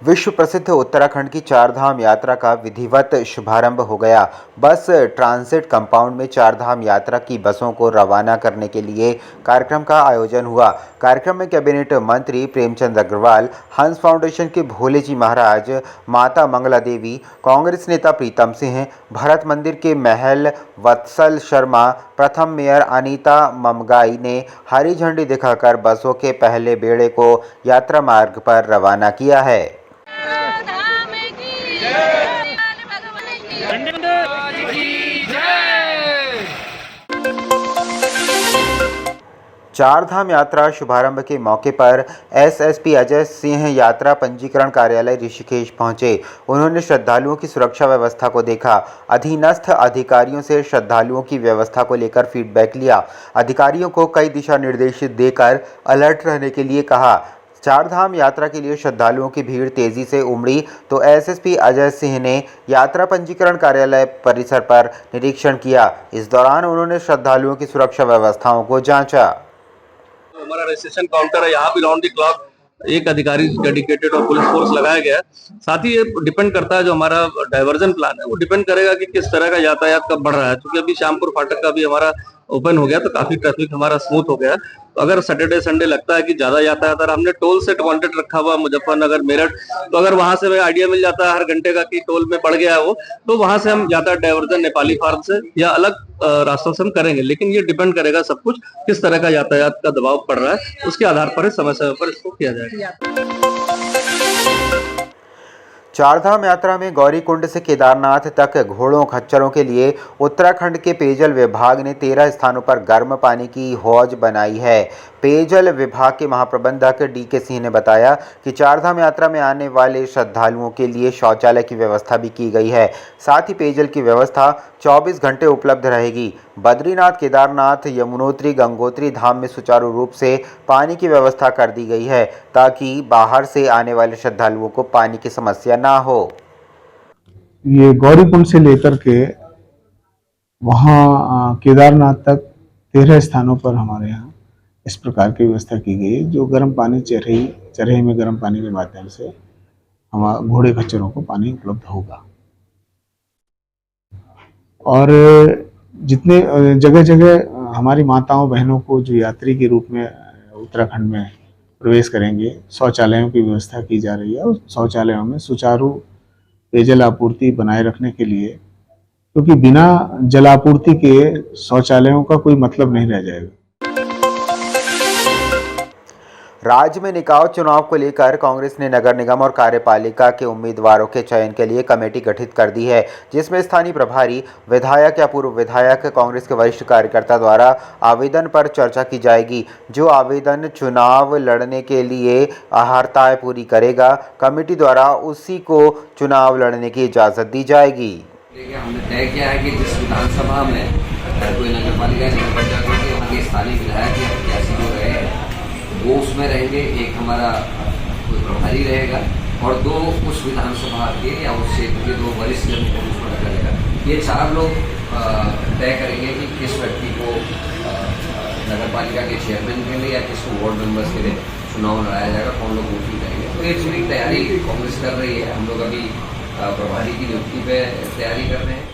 विश्व प्रसिद्ध उत्तराखंड की चारधाम यात्रा का विधिवत शुभारंभ हो गया। बस ट्रांजिट कंपाउंड में चारधाम यात्रा की बसों को रवाना करने के लिए कार्यक्रम का आयोजन हुआ। कार्यक्रम में कैबिनेट मंत्री प्रेमचंद अग्रवाल, हंस फाउंडेशन के भोले जी महाराज, माता मंगला देवी, कांग्रेस नेता प्रीतम सिंह, भरत मंदिर के महल वत्सल शर्मा, प्रथम मेयर अनीता ममगाई ने हरी झंडी दिखाकर बसों के पहले बेड़े को यात्रा मार्ग पर रवाना किया है। चारधाम यात्रा शुभारंभ के मौके पर एसएसपी अजय सिंह यात्रा पंजीकरण कार्यालय ऋषिकेश पहुंचे। उन्होंने श्रद्धालुओं की सुरक्षा व्यवस्था को देखा। अधीनस्थ अधिकारियों से श्रद्धालुओं की व्यवस्था को लेकर फीडबैक लिया। अधिकारियों को कई दिशा निर्देश देकर अलर्ट रहने के लिए कहा। चारधाम यात्रा के लिए श्रद्धालुओं की भीड़ तेजी से उमड़ी तो एसएसपी अजय सिंह ने यात्रा पंजीकरण कार्यालय परिसर पर निरीक्षण किया। इस दौरान उन्होंने श्रद्धालुओं की सुरक्षा व्यवस्थाओं को जांचा। हमारा रजिस्ट्रेशन काउंटर है, यहाँ भी राउंड द क्लॉक एक अधिकारी डेडिकेटेड और पुलिस फोर्स लगाया गया है। साथ ही ये डिपेंड करता है, जो हमारा डाइवर्जन प्लान है वो डिपेंड करेगा कि किस तरह का यातायात कब बढ़ रहा है। क्योंकि अभी श्यामपुर फाटक का भी हमारा ओपन हो गया तो काफी ट्रैफिक हमारा स्मूथ हो गया। तो अगर सैटरडे संडे लगता है कि ज्यादा यातायात, और हमने टोल सेट कॉन्ट्रैक्ट रखा हुआ मुजफ्फरनगर मेरठ, तो अगर वहां से आइडिया मिल जाता है हर घंटे का कि टोल में बढ़ गया है वो, तो वहां से हम यातायात डाइवर्जन नेपाली फार्म से या अलग रास्तों से हम करेंगे। लेकिन ये डिपेंड करेगा सब कुछ किस तरह का यातायात का दबाव पड़ रहा है, उसके आधार पर समय समय पर इसको किया जाएगा। चारधाम यात्रा में गौरीकुंड से केदारनाथ तक घोड़ों खच्चरों के लिए उत्तराखंड के पेयजल विभाग ने 13 स्थानों पर गर्म पानी की हौज बनाई है। पेयजल विभाग के महाप्रबंधक डीके सिंह ने बताया कि चारधाम यात्रा में आने वाले श्रद्धालुओं के लिए शौचालय की व्यवस्था भी की गई है। साथ ही पेयजल की व्यवस्था 24 घंटे उपलब्ध रहेगी। बद्रीनाथ, केदारनाथ, यमुनोत्री, गंगोत्री धाम में सुचारू रूप से पानी की व्यवस्था कर दी गई है ताकि बाहर से आने वाले श्रद्धालुओं को पानी की समस्या ना हो। ये गौरीकुंड से लेकर के वहाँ केदारनाथ तक 13 स्थानों पर हमारे यहाँ इस प्रकार की व्यवस्था की गई है, जो गर्म पानी चरही में गर्म पानी के माध्यम से हमारे घोड़े खच्चरों को पानी उपलब्ध होगा। और जितने जगह जगह हमारी माताओं बहनों को जो यात्री के रूप में उत्तराखंड में प्रवेश करेंगे, शौचालयों की व्यवस्था की जा रही है। और शौचालयों में सुचारू पेयजल आपूर्ति बनाए रखने के लिए, क्योंकि बिना जलापूर्ति के शौचालयों का कोई मतलब नहीं रह जाएगा। राज्य में निकाय चुनाव को लेकर कांग्रेस ने नगर निगम और कार्यपालिका के उम्मीदवारों के चयन के लिए कमेटी गठित कर दी है, जिसमें स्थानीय प्रभारी, विधायक या पूर्व विधायक, कांग्रेस के वरिष्ठ कार्यकर्ता द्वारा आवेदन पर चर्चा की जाएगी। जो आवेदन चुनाव लड़ने के लिए अहर्ताएं पूरी करेगा, कमेटी द्वारा उसी को चुनाव लड़ने की इजाज़त दी जाएगी। हमने तय किया है कि जिस विधानसभा में कोई नगर पालिका नगर पंचायत होगी, वहाँ के स्थानीय विधायक या प्रत्याशी जो रहे वो उसमें रहेंगे। एक हमारा कोई प्रभारी रहेगा और 2 उस विधानसभा के या उस क्षेत्र के 2 वरिष्ठ जन को उसमें रहेगा। ये 4 लोग तय करेंगे कि किस व्यक्ति को नगर पालिका के चेयरमैन के लिए या किसको वार्ड मेंबर्स के लिए चुनाव लड़ाया जाएगा, कौन लोग वोटिंग करेंगे। तो ये पूरी तैयारी कांग्रेस कर रही है। हम लोग अभी प्रभारी की नियुक्ति पे तैयारी कर रहे हैं।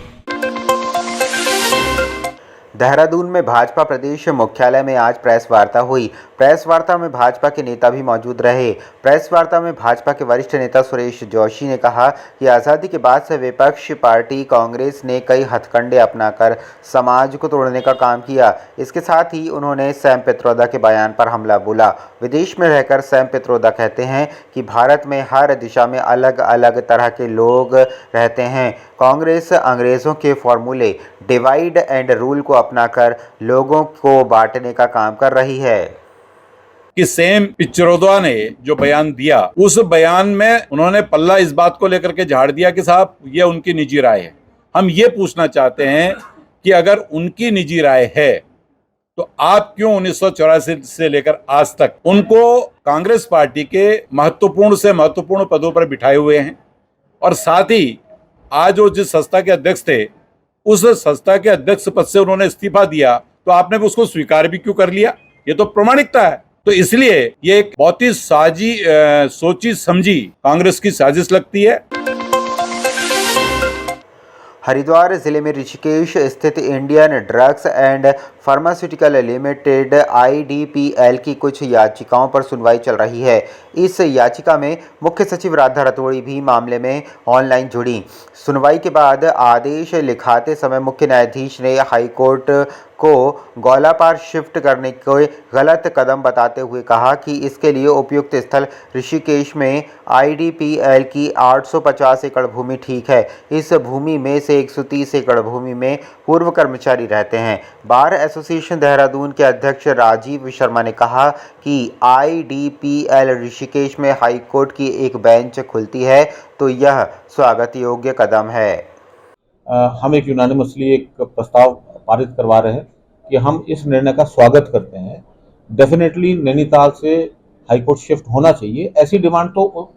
देहरादून में भाजपा प्रदेश मुख्यालय में आज प्रेस वार्ता हुई। प्रेस वार्ता में भाजपा के नेता भी मौजूद रहे। प्रेस वार्ता में भाजपा के वरिष्ठ नेता सुरेश जोशी ने कहा कि आज़ादी के बाद से विपक्ष पार्टी कांग्रेस ने कई हथकंडे अपनाकर समाज को तोड़ने का काम किया। इसके साथ ही उन्होंने सैम पित्रोदा के बयान पर हमला बोला। विदेश में रहकर सैम पित्रोदा कहते हैं कि भारत में हर दिशा में अलग अलग तरह के लोग रहते हैं। कांग्रेस अंग्रेज़ों के फॉर्मूले डिवाइड एंड रूल को अपनाकर लोगों को बांटने का काम कर रही है। कि सैम पित्रोदा ने जो बयान दिया, उस बयान में उन्होंने पल्ला इस बात को लेकर के झाड़ दिया कि साहब ये उनकी निजी राय है। हम ये पूछना चाहते हैं कि अगर उनकी निजी राय है तो आप क्यों 1984 से लेकर आज तक उनको कांग्रेस पार्टी के महत्वपूर्ण से महत्वपूर्ण पदों पर बिठाए हुए हैं, और साथ ही आज वो जिस संस्था के अध्यक्ष थे उस संस्था के अध्यक्ष पद से उन्होंने इस्तीफा दिया, तो आपने उसको स्वीकार भी क्यों कर लिया? ये तो प्रामाणिकता है। तो इसलिए ये एक बहुत ही सोची समझी कांग्रेस की साजिश लगती है। हरिद्वार जिले में ऋषिकेश स्थित Indian drugs and pharmaceutical limited IDPL की कुछ याचिकाओं पर सुनवाई चल रही है। इस याचिका में मुख्य सचिव राधा रतोड़ी भी मामले में ऑनलाइन जुड़ी। सुनवाई के बाद आदेश लिखाते समय मुख्य न्यायाधीश ने हाईकोर्ट को गौलापार शिफ्ट करने को गलत कदम बताते हुए कहा कि इसके लिए उपयुक्त स्थल ऋषिकेश में IDPL की 850 एकड़ भूमि ठीक है। इस भूमि में से 130 एकड़ भूमि में पूर्व कर्मचारी रहते हैं। बार एसोसिएशन देहरादून के अध्यक्ष राजीव शर्मा ने कहा कि IDPL ऋषिकेश में हाईकोर्ट की एक बेंच खुलती है तो यह स्वागत योग्य कदम है। हम एक यूनानिमसली एक प्रस्ताव पारित करवा रहे हैं कि हम इस निर्णय का स्वागत करते हैं। डेफिनेटली नैनीताल से हाईकोर्ट शिफ्ट होना चाहिए। ऐसी डिमांड तो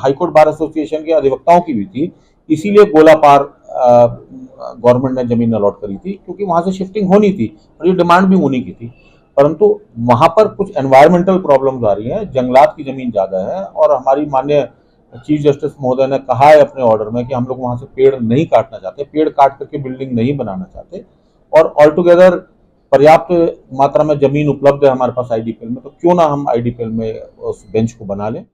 हाईकोर्ट बार एसोसिएशन के अधिवक्ताओं की भी थी, इसीलिए गोलापार गवर्नमेंट ने जमीन अलॉट करी थी, क्योंकि वहां से शिफ्टिंग होनी थी और ये डिमांड भी उन्हीं की थी। परंतु वहां पर कुछ एनवायरमेंटल प्रॉब्लम्स आ रही हैं, जंगलात की जमीन ज्यादा है और हमारी माननीय चीफ जस्टिस महोदय ने कहा है अपने ऑर्डर में कि हम लोग वहां से पेड़ नहीं काटना चाहते, पेड़ काट करके बिल्डिंग नहीं बनाना चाहते और ऑल टुगेदर पर्याप्त मात्रा में जमीन उपलब्ध है हमारे पास IDPL में, तो क्यों ना हम IDPL में उस बेंच को बना लें।